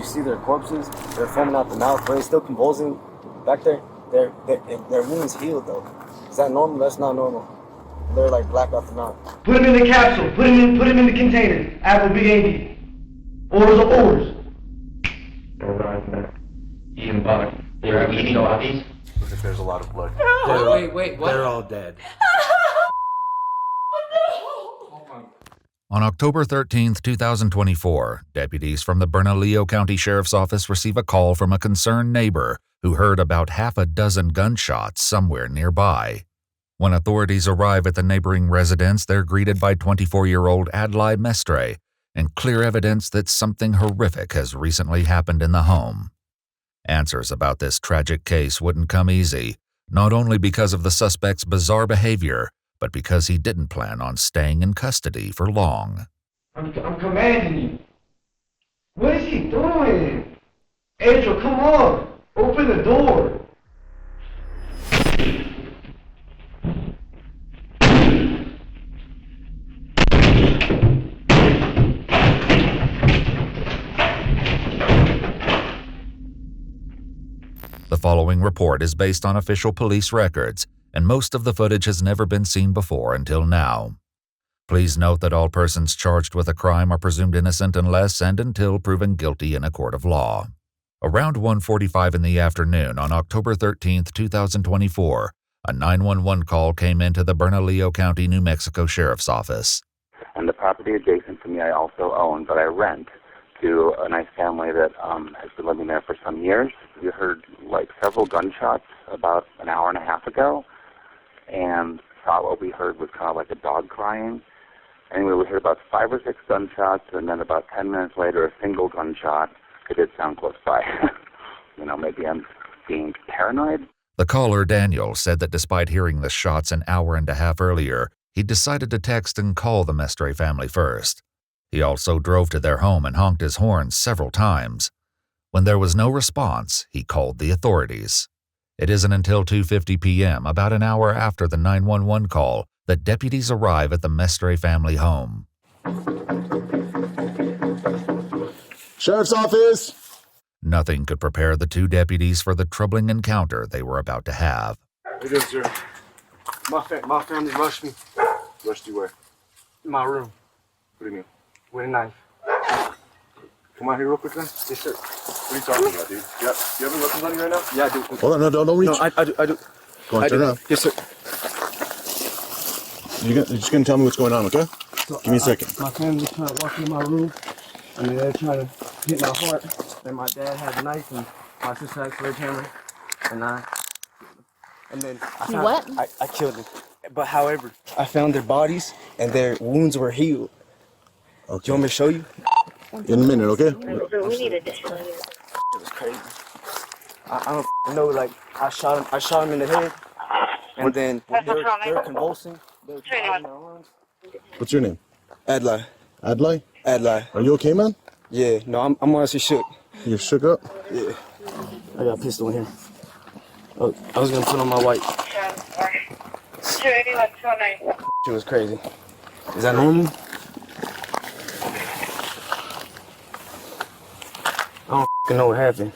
see their corpses. They're foaming out the mouth, but they're still convulsing back there. Their wounds healed though. Is that normal? That's not normal. They're like black out the mouth. Put him in the capsule. Put him in the container. Apple Big 80. Orders are orders. Even bug. They're eating bodies. Look, if there's a lot of blood. Wait, what? They're all dead. On October 13, 2024, deputies from the Bernalillo County Sheriff's Office receive a call from a concerned neighbor who heard about half a dozen gunshots somewhere nearby. When authorities arrive at the neighboring residence, they're greeted by 24-year-old Adlai Mestre and clear evidence that something horrific has recently happened in the home. Answers about this tragic case wouldn't come easy, not only because of the suspect's bizarre behavior, but because he didn't plan on staying in custody for long. I'm commanding you. What is he doing? Angel, come on. Open the door. The following report is based on official police records, and most of the footage has never been seen before until now. Please note that all persons charged with a crime are presumed innocent unless and until proven guilty in a court of law. Around 1:45 in the afternoon on October 13, 2024, a 911 call came into the Bernalillo County, New Mexico Sheriff's Office. And the property adjacent to me I also own, but I rent to a nice family that has been living there for some years. We heard like several gunshots about an hour and a half ago, and thought what we heard was kind of like a dog crying. Anyway, we heard about 5 or 6 gunshots, and then about 10 minutes later, a single gunshot. It did sound close by. Maybe I'm being paranoid. The caller, Daniel, said that despite hearing the shots an hour and a half earlier, he decided to text and call the Mestre family first. He also drove to their home and honked his horn several times. When there was no response, he called the authorities. It isn't until 2:50 p.m., about an hour after the 911 call, that deputies arrive at the Mestre family home. Sheriff's Office! Nothing could prepare the two deputies for the troubling encounter they were about to have. It is, sir. My family rushed me. Rushed you where? In my room. What do you mean? With a knife. Come out here real quick then. Yes, sir. What are you talking about, dude? You have any weapons on you right now? Yeah, I do. Hold on, no, don't reach. No, I do. Go on, turn around. Yes, sir. You're just going to tell me what's going on, okay? So, Give me a second. My family was trying to walk into my room, and they're trying to hit my heart. Then my dad had a knife, and my sister had a sledgehammer, and then I killed them. But however, I found their bodies, and their wounds were healed. Okay. Do you want me to show you? In a minute, okay? We need to show you. It was crazy. I don't know, like, I shot him in the head, and then they were convulsing. They were in their arms. What's your name? Adlai. Adlai? Adlai. Are you okay, man? Yeah, no, I'm honestly shook. You're shook up? Yeah. I got a pistol in here. Oh, I was gonna put on my white. It was crazy. Is that normal? I don't know what happened.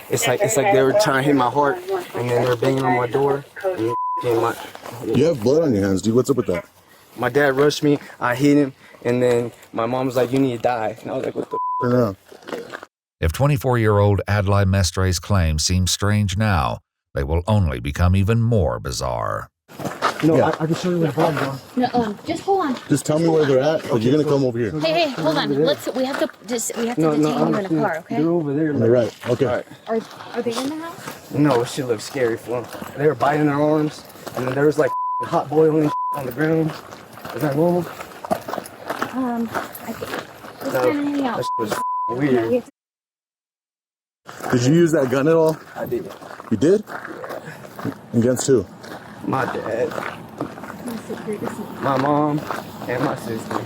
It's like they were trying to hit my heart, and then they were banging on my door. And You have blood on your hands, dude. What's up with that? My dad rushed me. I hit him, and then my mom was like, "You need to die." And I was like, "What the?" Turn around. If 24-year-old Adlai Mestre's claims seem strange now, they will only become even more bizarre. No, Yeah. I can show you where the bodies are. No, just hold on. Just tell me where they're at, or you're going to come over here. Hey, hold on. We have to detain you in a car, okay? They're over there. On the right. Okay. All right. Are they in the house? No, it shit looks scary for them. They were biting their arms, and then there was like hot boiling on the ground. Is that normal? I think. Let's No, kind of hang out. that shit was weird. Did you use that gun at all? I did. You did? Against who? My dad, my mom, and my sister. I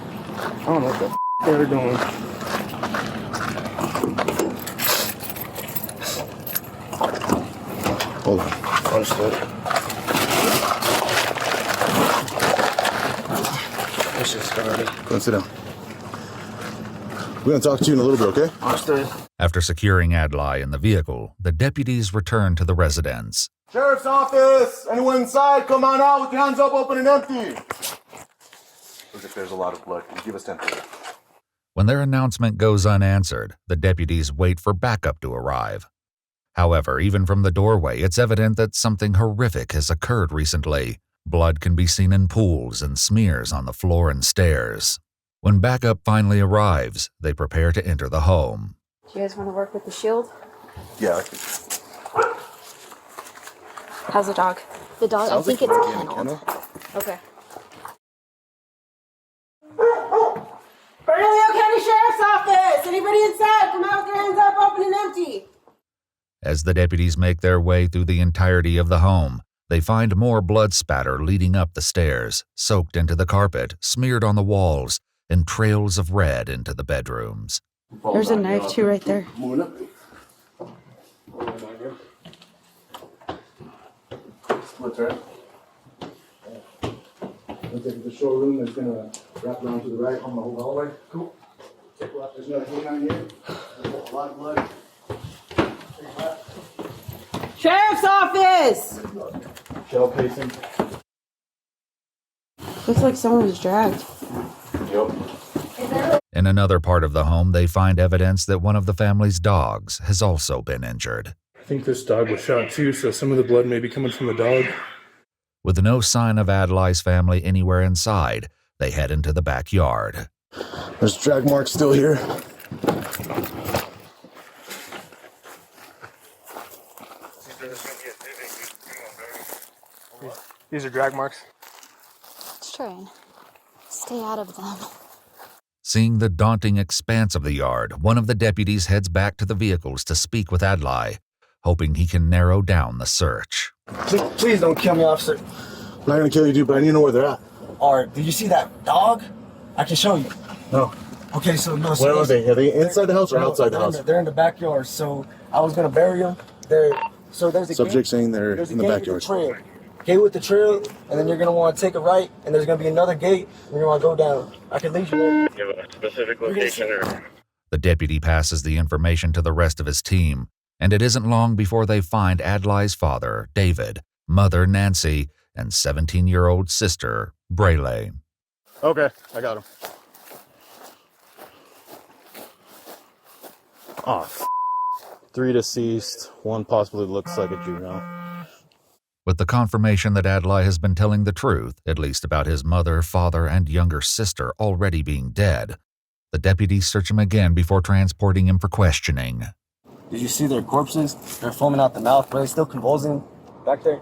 don't know what the they were doing. Hold on. Understood. This shit started. Go and sit down. We're gonna talk to you in a little bit, okay? Understood. After securing Adlai in the vehicle, the deputies return to the residence. Sheriff's office! Anyone inside? Come on out with your hands up, open and empty. Look, if there's a lot of blood, can you give us 10 minutes? When their announcement goes unanswered, the deputies wait for backup to arrive. However, even from the doorway, it's evident that something horrific has occurred recently. Blood can be seen in pools and smears on the floor and stairs. When backup finally arrives, they prepare to enter the home. Do you guys want to work with the shield? Yeah, I can. How's the dog? The dog, I think it's kenneled. Okay. Bernalillo County Sheriff's Office! Anybody inside? Come out with your hands up, open and empty. As the deputies make their way through the entirety of the home, they find more blood spatter leading up the stairs, soaked into the carpet, smeared on the walls, and trails of red into the bedrooms. There's a knife too right there. What's right? We'll take it to the showroom. It's gonna wrap around to the right on the whole hallway. Cool. Take a left. There's another thing on here. There's a lot of blood. Sheriff's Office! Shell casing. Looks like someone was dragged. Yep. In another part of the home, they find evidence that one of the family's dogs has also been injured. I think this dog was shot too, so some of the blood may be coming from the dog. With no sign of Adlai's family anywhere inside, they head into the backyard. There's drag marks still here. These are drag marks. Let's try and stay out of them. Seeing the daunting expanse of the yard, one of the deputies heads back to the vehicles to speak with Adlai, hoping he can narrow down the search. Please don't kill me, officer. I'm not gonna kill you, dude, but I need to know where they're at. Or did you see that dog? I can show you. No. Okay, so no. So Where are they? Are they inside the house or outside the they're house? They're in the backyard. So I was gonna bury them. There's a Subject gate. saying they're There's a in the gate backyard. with the trail. Gate with the trail, and then you're gonna want to take a right, and there's gonna be another gate, and you're gonna go down. I can lead you there. You have a specific location or? The deputy passes the information to the rest of his team, and it isn't long before they find Adlai's father, David, mother, Nancy, and 17-year-old sister, Brayley. Okay, I got him. Oh, 3 deceased. 1 possibly looks like a juvenile. With the confirmation that Adlai has been telling the truth, at least about his mother, father, and younger sister already being dead, the deputies search him again before transporting him for questioning. Did you see their corpses? They're foaming out the mouth. Are they still convulsing back there?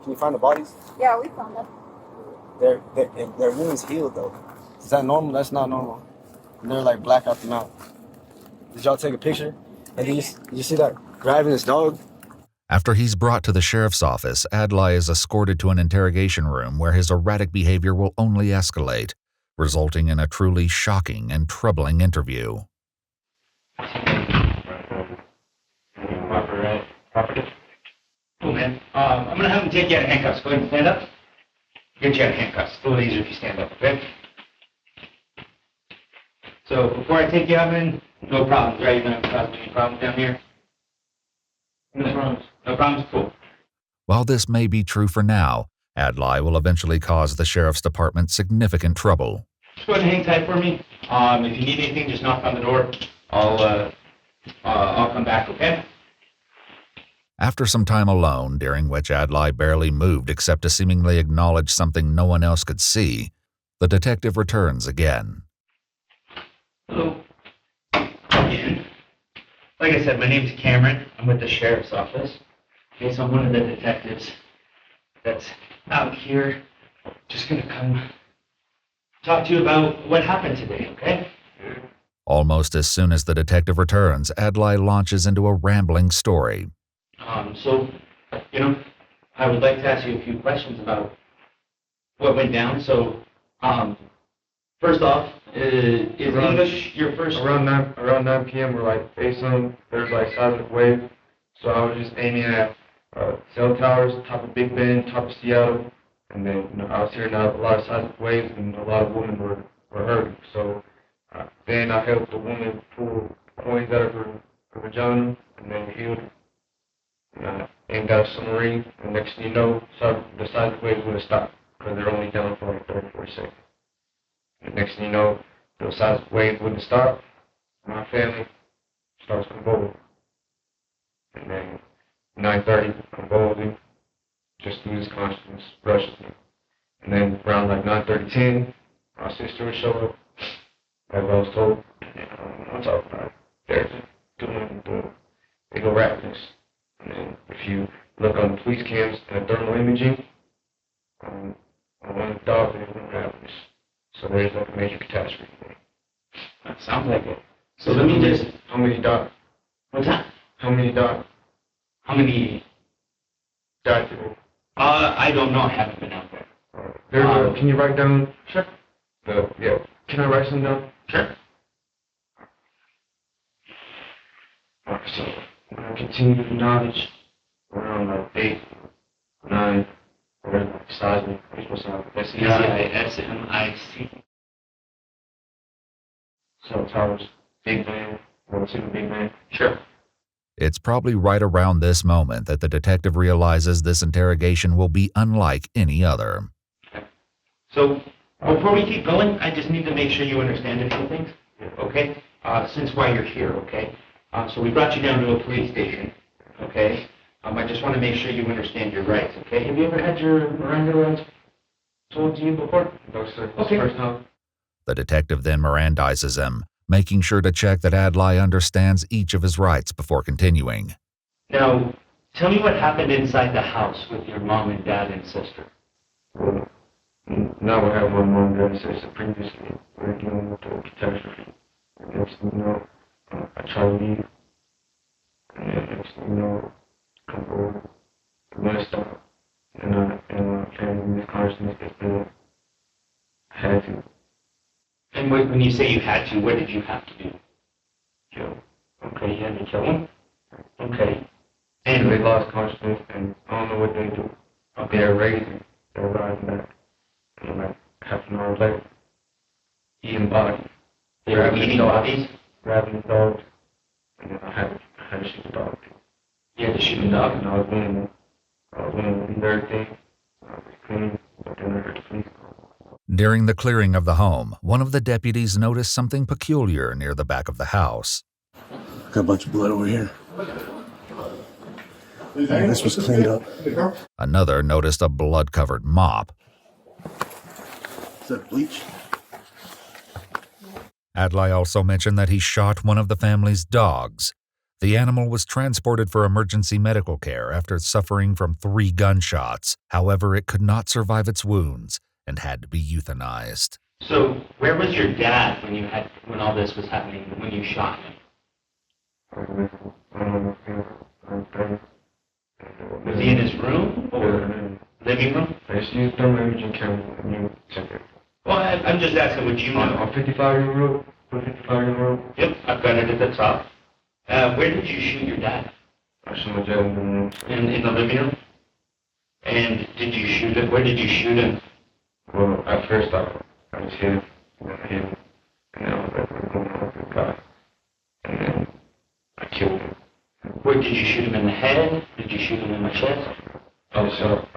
Can you find the bodies? Yeah, we found them. Their wounds healed though. Is that normal? That's not normal. They're like black out the mouth. Did y'all take a picture? And did you see that driving his dog? After he's brought to the sheriff's office, Adlai is escorted to an interrogation room where his erratic behavior will only escalate, resulting in a truly shocking and troubling interview. Cool, man. I'm gonna have him take you out of handcuffs. Go ahead and stand up. Get you out of handcuffs. It's a little easier if you stand up, okay? So before I take you out, man, no problems, right? You're not causing any problems down here? No problems. No problems? Cool. While this may be true for now, Adlai will eventually cause the sheriff's department significant trouble. Just go ahead and hang tight for me. If you need anything, just knock on the door. I'll come back, okay? After some time alone, during which Adlai barely moved except to seemingly acknowledge something no one else could see, the detective returns again. Hello. Again. Like I said, my name's Cameron. I'm with the sheriff's office. Okay, so I'm one of the detectives that's out here. Just gonna come talk to you about what happened today, okay? Almost as soon as the detective returns, Adlai launches into a rambling story. So, I would like to ask you a few questions about what went down. So, first off, is English your first? Around 9 p.m. we're like facing, there's like seismic wave. So I was just aiming at cell towers, top of Big Bend, top of Seattle. And then I was hearing a lot of seismic waves and a lot of women were hurting. So Then I helped the woman pull coins out of her vagina, and then healed her. And got a submarine, and next thing you know, the size waves would have stopped, because they're only down for like 30, 40 seconds. And next thing you know, the size waves wouldn't stop, my family starts convulsing. And then 9:30, convulsing, just loses consciousness, rushes me. And then around like 9:30, 10, my sister would show up, as I was told, and I'm talking about they're doing the illegal rapidness. And then if you look on the police cams and the thermal imaging, on one of the dogs, there's no rapidness. So there's like a major catastrophe. That sounds like it. So let me just... How many died? What's that? How many died? How many... Died today? I don't know. I haven't been out there. Can you write down? Sure. Yeah. Can I write some down? Sure. Alright, so when I continue to knowledge around like 8, 9, whatever, seismic, we're supposed to have SEISMIC. Cell towers, Big Bang, want to see the Big Bang? Sure. It's probably right around this moment that the detective realizes this interrogation will be unlike any other. So, before we keep going, I just need to make sure you understand a few things, okay? Since why you're here, okay? So we brought you down to a police station, okay? I just want to make sure you understand your rights, okay? Have you ever had your Miranda rights told to you before? No, sir. Okay. First time. The detective then Mirandizes him, making sure to check that Adlai understands each of his rights before continuing. Now, tell me what happened inside the house with your mom and dad and sister. Well, now I have my mom and sister previously. We're dealing with the catastrophe. And next thing you know, I try to leave. And then next thing you know, come over. When I stop, and my family misconsciousness gets there. I had to. And when you say you had to, what did you have to do? Kill. Okay, you had to kill them? Okay. And they lost consciousness, and I don't know what they do. Okay. They're raising, they're riding back. And like half an hour later, eating bodies. They were eating bodies? Grabbing the dogs, and then I had to shoot the dog. You had to shoot the dog? And I was winning to leave everything. I was clean, but then I heard the police call. During the clearing of the home, one of the deputies noticed something peculiar near the back of the house. Got a bunch of blood over here. Yeah, this was cleaned up. Another noticed a blood-covered mop. Is that bleach? Adlai also mentioned that he shot one of the family's dogs. The animal was transported for emergency medical care after suffering from 3 gunshots. However, it could not survive its wounds and had to be euthanized. So, where was your dad when all this was happening, when you shot him? Was he in his room or living room? I just used thermal imaging camera and you check it. Well, I'm just asking what you know. On 55-year road? 55-year-old? Yep, I've got it at the top. Where did you shoot your dad? I shot my dad in the room. In the living room? And did you shoot him? Where did you shoot him? Well, at first I just hit him, and then I hit him, and then I was like, I'm going to help the guy. And then I killed him. Where did you shoot him in the head? Did you shoot him in the chest? I was shot.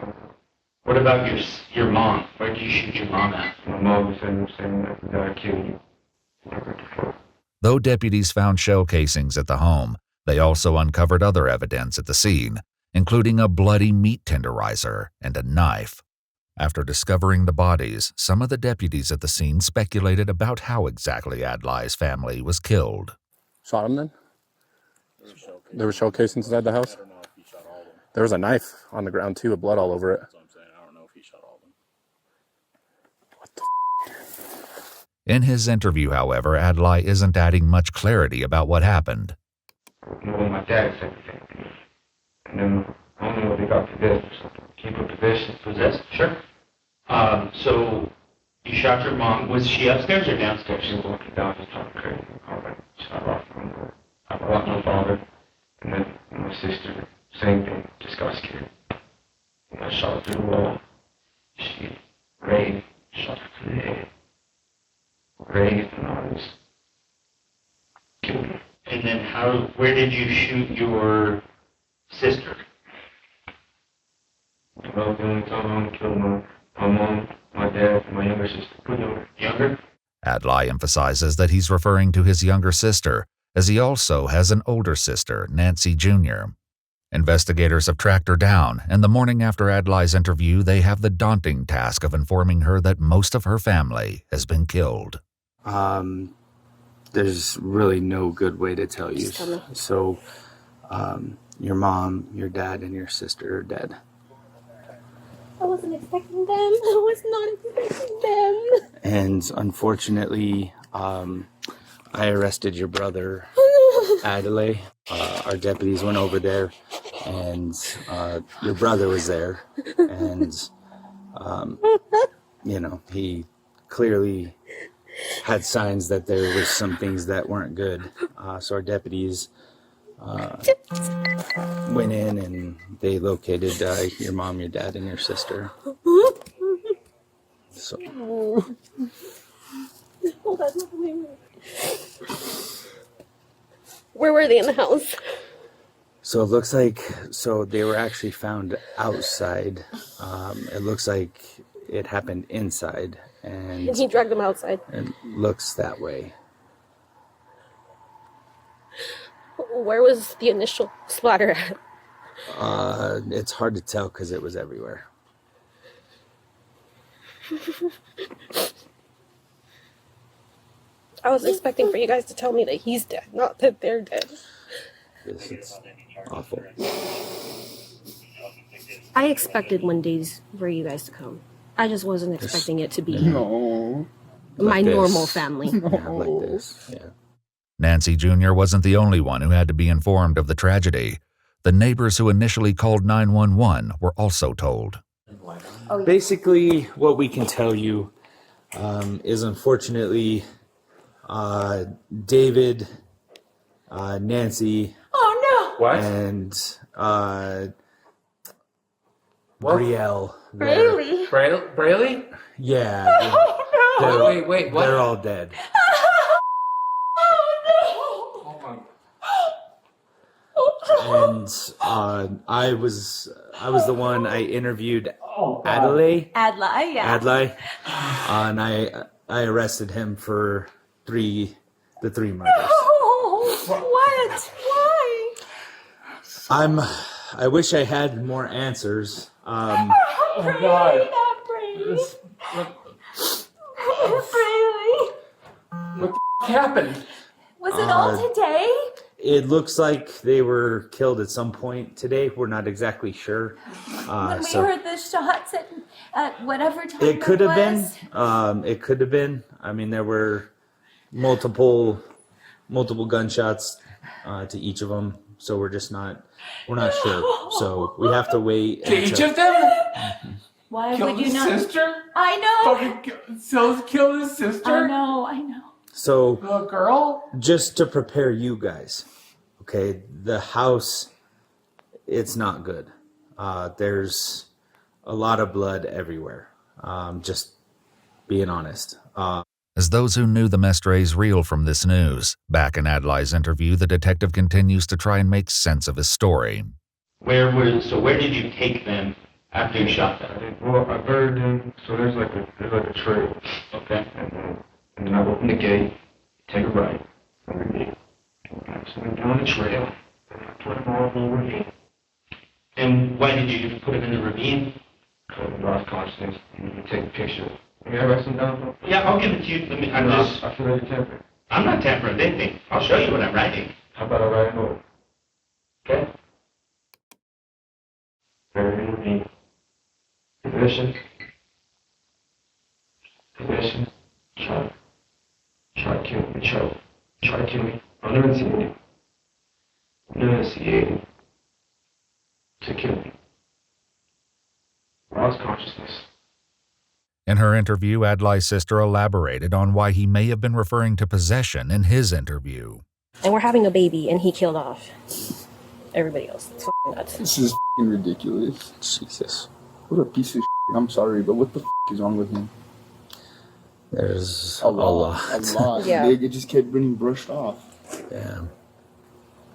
What about your mom? Where did you shoot your mom at? My mom was saying that I killed you. Though deputies found shell casings at the home, they also uncovered other evidence at the scene, including a bloody meat tenderizer and a knife. After discovering the bodies, some of the deputies at the scene speculated about how exactly Adlai's family was killed. Shot him then? There were shell casings inside the house? There was a knife on the ground too, with blood all over it. That's what I'm saying. I don't know if he shot all of them. What the In his interview, however, Adlai isn't adding much clarity about what happened. Well, my dad said the same thing. And then I don't know what they got possessed or something. Can you put possession? Possessed? Sure. So you shot your mom. Was she upstairs or downstairs? She was walking down, just talking crazy. I was like, shot off from her. I brought my father, and then my sister, same thing, just got scared. And I shot her through the wall. She raved, shot her through the head. Raved, and I was did you shoot your sister? Well, the only time I'm gonna kill my mom, my dad, and my younger sister. Younger? Adlai emphasizes that he's referring to his younger sister, as he also has an older sister, Nancy Jr. Investigators have tracked her down, and the morning after Adlai's interview, they have the daunting task of informing her that most of her family has been killed. There's really no good way to tell you. Just tell me. So, your mom, your dad, and your sister are dead. I wasn't expecting them. I was not expecting them. And unfortunately, I arrested your brother, Adelaide. Our deputies went over there, and your brother was there. And, he clearly had signs that there was some things that weren't good. So our deputies went in and they located your mom, your dad, and your sister. So. Hold on, wait. Where were they in the house? So it looks like, they were actually found outside. It looks like it happened inside. And he dragged them outside. It looks that way. Where was the initial splatter at? It's hard to tell because it was everywhere. I was expecting for you guys to tell me that he's dead, not that they're dead. It's awful. I expected one days for you guys to come. I just wasn't expecting it to be No. my Like this. normal family. Yeah, like this. Yeah. Nancy Jr. wasn't the only one who had to be informed of the tragedy. The neighbors who initially called 911 were also told. Basically, what we can tell you is unfortunately David, Nancy, What? and What? Brielle. Really? Braley? Yeah. Wait, what? They're all dead. Oh my. And I was the one I interviewed Adelaide. Adlai, yeah. Adlai, and I arrested him for the three murders. Oh, what? Why? I wish I had more answers. Oh God. What the happened? Was it all today? It looks like they were killed at some point today. We're not exactly sure. When we So heard the shots at whatever time it could have been. was? It could have been. I mean, there were multiple gunshots to each of them. So we're not sure. So we have to wait. To each of them? Why Killed would you his not? sister? I know. Fucking killed his sister? I know. So The girl? just to prepare you guys, okay, the house, it's not good. There's a lot of blood everywhere. Just being honest. As those who knew the Mestres reel from this news, back in Adlai's interview, the detective continues to try and make sense of his story. Where did you take them after you shot them? Well, I buried them, so there's like a trail. Okay. And then I open the gate, take a right, underneath. And so I'm down the trail, and I put them all over me. And why did you put them in the ravine? Because I lost consciousness, and you can take a picture. You gotta write some down? Yeah, I'll give it to you. I feel like you're tampering. I'm not tampering anything. I'll show you what I'm writing. How about I write a note? Okay. Buried in the ravine. Position. Try to kill me. Try to kill me. Enunciating. To kill me. Lost consciousness. In her interview, Adlai's sister elaborated on why he may have been referring to possession in his interview. And we're having a baby, and he killed off everybody else. It's fucking nuts. This is fucking ridiculous. Jesus. What a piece of shit. I'm sorry, but what the is wrong with him? There's a lot. A lot. Yeah. It just kept getting brushed off. Yeah.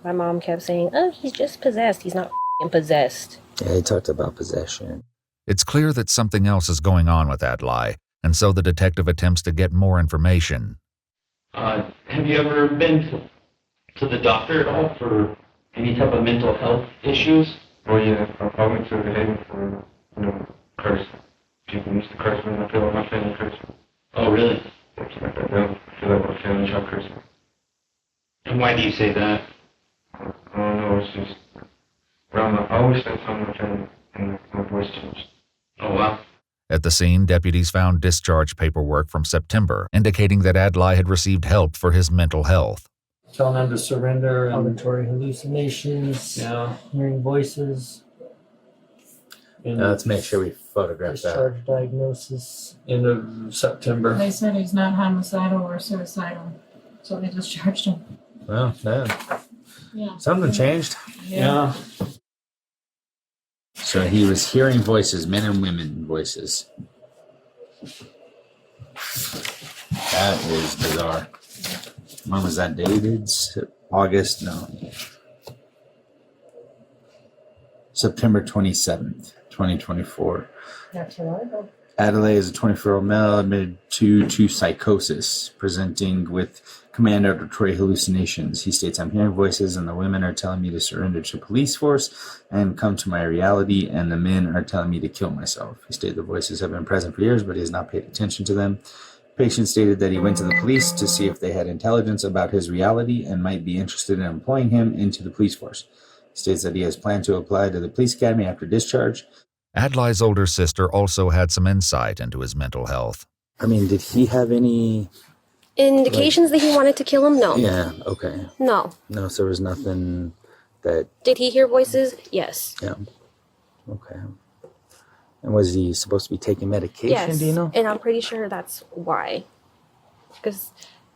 My mom kept saying, oh, he's just possessed. He's not f***ing possessed. Yeah, he talked about possession. It's clear that something else is going on with Adlai, and so the detective attempts to get more information. Have you ever been to the doctor at all for any type of mental health issues? Oh yeah, I went to the Haven for, curse. People used to curse me, and I feel like my family cursed me. Oh, really? Like that, I feel like my family tried to curse me. And why do you say that? I don't know, it's just, I always spend time with my family, and my voice changed. Oh, wow. At the scene, deputies found discharge paperwork from September, indicating that Adlai had received help for his mental health. Telling them to surrender, auditory hallucinations, hearing voices. Let's make sure we photograph that. Discharge diagnosis. End of September. They said he's not homicidal or suicidal, so they discharged him. Well, Yeah. something changed. Yeah. So he was hearing voices, men and women voices. That is bizarre. When was that dated? August? No. September 27th, 2024. Not too long ago. Adelaide is a 24-year-old male admitted to psychosis, presenting with command auditory hallucinations. He states, I'm hearing voices and the women are telling me to surrender to police force and come to my reality, and the men are telling me to kill myself. He stated the voices have been present for years, but he has not paid attention to them. The patient stated that he went to the police to see if they had intelligence about his reality and might be interested in employing him into the police force. He states that he has planned to apply to the police academy after discharge. Adlai's older sister also had some insight into his mental health. I mean, did he have any Indications that he wanted to kill him? No. Yeah, okay. No. No, so there was nothing that... Did he hear voices? Yes. Yeah. Okay. And was he supposed to be taking medication, Yes. do you know? And I'm pretty sure that's why. Because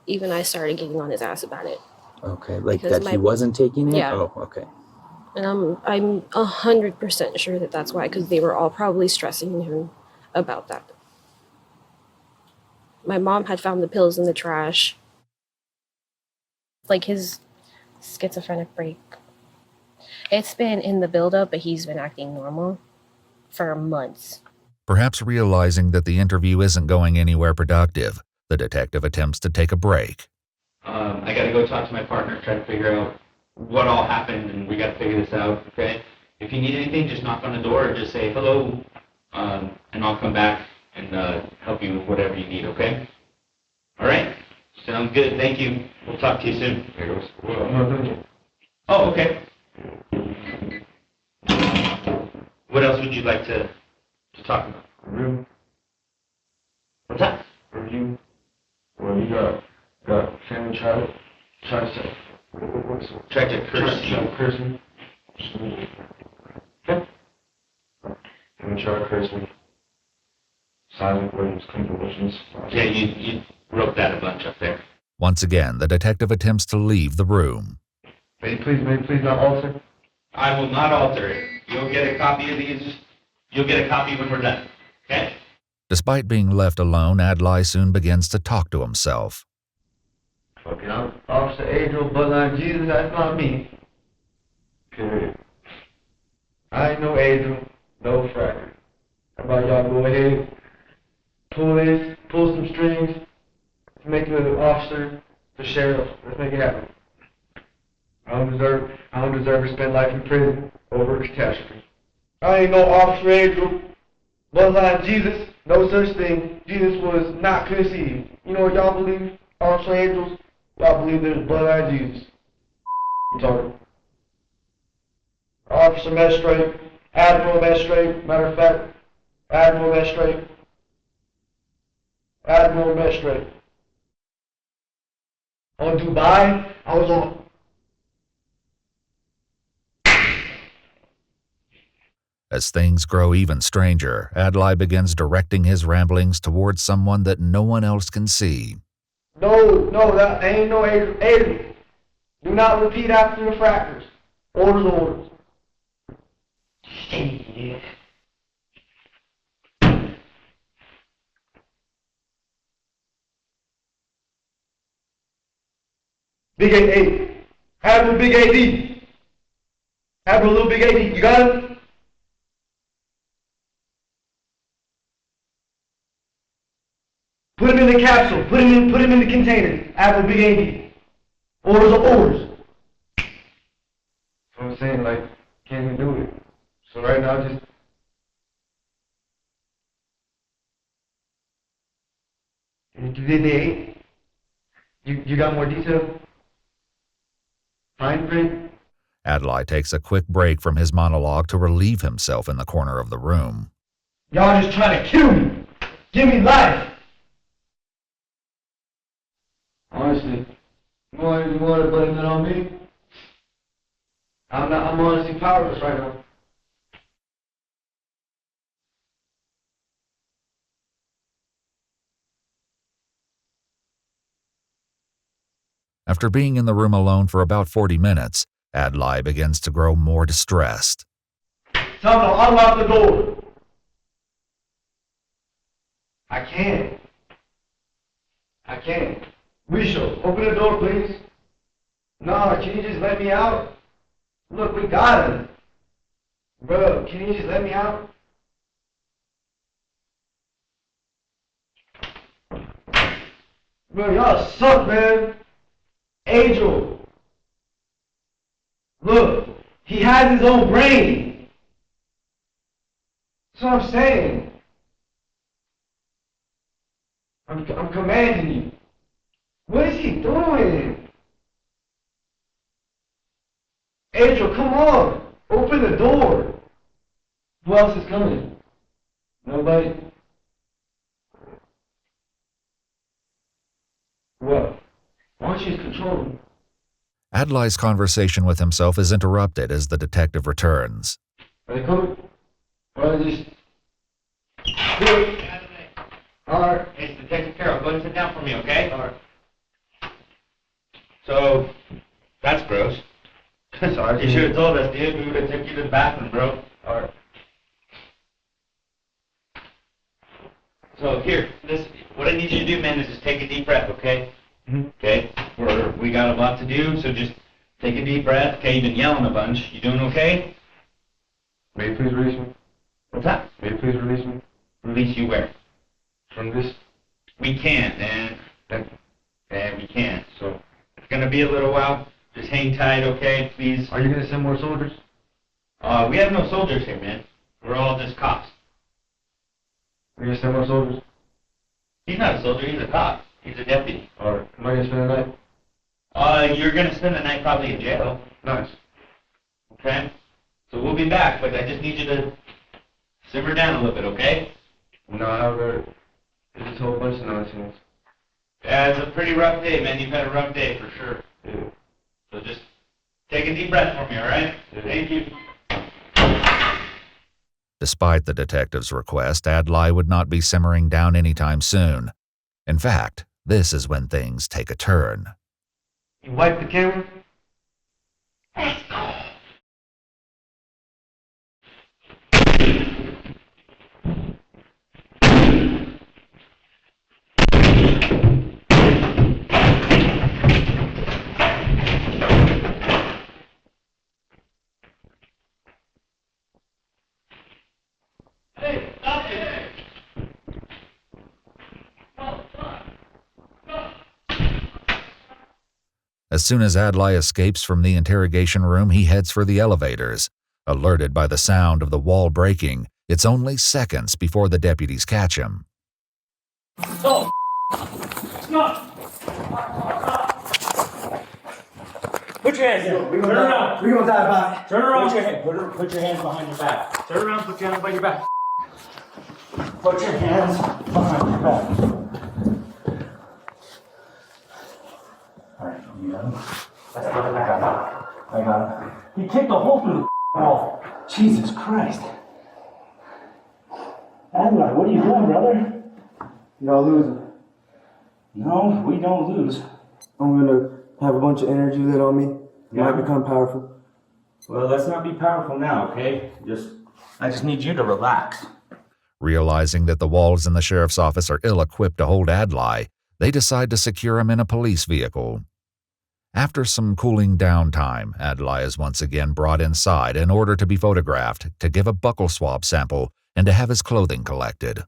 even I started getting on his ass about it. Okay, like Because that he wasn't taking it? Yeah. Oh, okay. And I'm 100% sure that that's why, because they were all probably stressing him about that. My mom had found the pills in the trash. Like his schizophrenic break. It's been in the buildup, but he's been acting normal for months. Perhaps realizing that the interview isn't going anywhere productive, the detective attempts to take a break. I gotta go talk to my partner, try to figure out what all happened, and we gotta figure this out, okay? If you need anything, just knock on the door or just say hello, and I'll come back and help you with whatever you need, okay? All right? Sounds good. Thank you. We'll talk to you soon. Oh, okay. What else would you like to talk about? Review. What's that? Review. Well, you got family try to Try to curse you. Try to curse me. Okay. And try to curse me. Silent Williams, conclusions. Yeah, you wrote that a bunch up there. Once again, the detective attempts to leave the room. May you please not alter? I will not alter it. You'll get a copy of these. You'll get a copy when we're done. Okay? Despite being left alone, Adlai soon begins to talk to himself. Fucking Officer Adriel, Bloodline Jesus, that's not me. Period. I ain't no Adriel, no fracker. How about y'all go ahead, pull some strings, to make the officer, the sheriff, let's make it happen. I don't deserve to spend life in prison over a catastrophe. I ain't no Officer Adriel, Bloodline Jesus, no such thing. Jesus was not conceived. You know what y'all believe, Officer Adriel? Y'all believe there's Bloodline Jesus. I'm talking. Officer Magistrate, Admiral Magistrate, matter of fact, Admiral Magistrate. Admiral Magistrate. On Dubai, I was on. As things grow even stranger, Adlai begins directing his ramblings towards someone that no one else can see. No, that ain't no Adriel. Do not repeat after the frackers. Orders. Big 8, Admiral Big AD. Admiral Little Big AD, you got it? Put him in the capsule. Put him in the container. Admiral Big AD. Orders are orders. So I'm saying, like, can't even do it. So right now, just. Did they? You got more detail? Fine print? Adlai takes a quick break from his monologue to relieve himself in the corner of the room. Y'all just trying to kill me. Give me life. Honestly, you want to blame it on me? I'm honestly powerless right now. After being in the room alone for about 40 minutes, Adlai begins to grow more distressed. Tell them to unlock the door. I can't. Risho, open the door, please. No, can you just let me out? Look, we got him. Bro, can you just let me out? Bro, y'all suck, man. Angel. Look, he has his own brain. That's what I'm saying. I'm commanding you. What is he doing? Angel, come on. Open the door. Who else is coming? Nobody? What? Why don't you just control him? Adlai's conversation with himself is interrupted as the detective returns. Are they coming? Or are they just... Alright, it's Detective Carroll. Go ahead and sit down for me, okay? Alright. So, that's gross. Sorry. You should have told us, dude. We would have took you to the bathroom, bro. Alright. So, here, what I need you to do, man, is just take a deep breath, okay? Mm-hmm. Okay? We got a lot to do, so just take a deep breath. Okay, you've been yelling a bunch. You doing okay? May you please release me? What's that? May you please release me? Release you where? From this? We can't, man. We can't. So it's gonna be a little while. Just hang tight, okay? Please. Are you gonna send more soldiers? We have no soldiers here, man. We're all just cops. Are you gonna send more soldiers? He's not a soldier. He's a cop. He's a deputy. Alright. Am I gonna spend the night? You're gonna spend the night probably in jail. Nice. Okay? So we'll be back, but I just need you to simmer down a little bit, okay? No, Albert. It's just a whole bunch of nonsense. Yeah, it's a pretty rough day, man. You've had a rough day for sure. Yeah. So just take a deep breath for me, all right? Yeah. Thank you. Despite the detective's request, Adlai would not be simmering down anytime soon. In fact, this is when things take a turn. You wipe the camera? Let's go. Hey, stop it! As soon as Adlai escapes from the interrogation room, he heads for the elevators. Alerted by the sound of the wall breaking, it's only seconds before the deputies catch him. Oh! No! Put your hands down. Turn around. We're gonna die by it. Turn around. Put your hands behind your back. Turn around. Put your hands behind your back. Put your hands behind your back. All right, you got him. I got him. He kicked a hole through the wall. Jesus Christ. Adlai, what are you doing, brother? Y'all losing. No, we don't lose. I'm gonna have a bunch of energy lit on me. Yeah. Might become powerful. Well, let's not be powerful now, okay? I just need you to relax. Realizing that the walls in the sheriff's office are ill-equipped to hold Adlai, they decide to secure him in a police vehicle. After some cooling down time, Adlai is once again brought inside in order to be photographed, to give a buccal swab sample, and to have his clothing collected.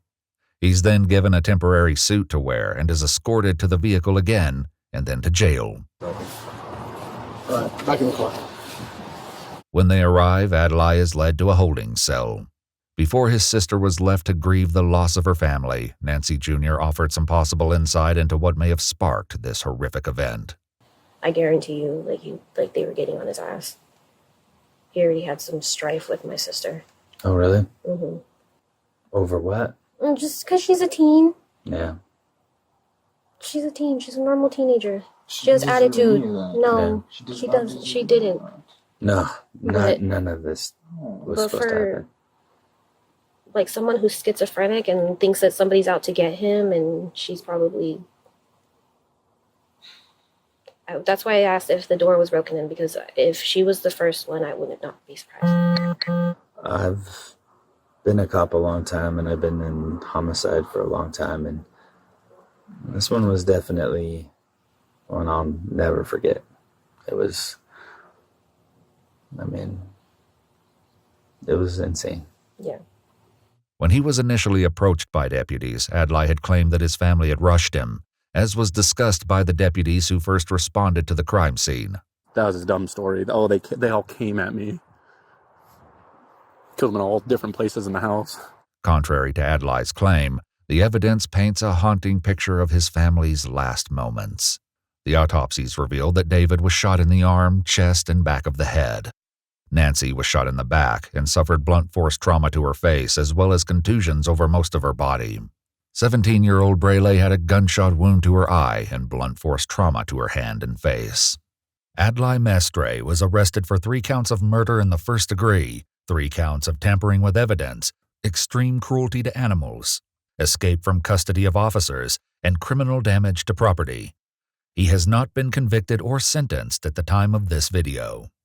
He's then given a temporary suit to wear and is escorted to the vehicle again and then to jail. Alright, back in the car. When they arrive, Adlai is led to a holding cell. Before his sister was left to grieve the loss of her family, Nancy Jr. offered some possible insight into what may have sparked this horrific event. I guarantee you, they were getting on his ass. He already had some strife with my sister. Oh, really? Mm-hmm. Over what? Just because she's a teen. Yeah. She's a teen. She's a normal teenager. She has attitude. No, she doesn't. She didn't. No, none of this was But supposed to happen. Like someone who's schizophrenic and thinks that somebody's out to get him, and she's probably. That's why I asked if the door was broken in, because if she was the first one, I would not be surprised. I've been a cop a long time, and I've been in homicide for a long time, and this one was definitely one I'll never forget. It was, it was insane. Yeah. When he was initially approached by deputies, Adlai had claimed that his family had rushed him, as was discussed by the deputies who first responded to the crime scene. That was his dumb story. Oh, they all came at me. Killed them in all different places in the house. Contrary to Adlai's claim, the evidence paints a haunting picture of his family's last moments. The autopsies revealed that David was shot in the arm, chest, and back of the head. Nancy was shot in the back and suffered blunt force trauma to her face as well as contusions over most of her body. 17-year-old Braley had a gunshot wound to her eye and blunt force trauma to her hand and face. Adlai Mestre was arrested for 3 counts of murder in the first degree, 3 counts of tampering with evidence, extreme cruelty to animals, escape from custody of officers, and criminal damage to property. He has not been convicted or sentenced at the time of this video.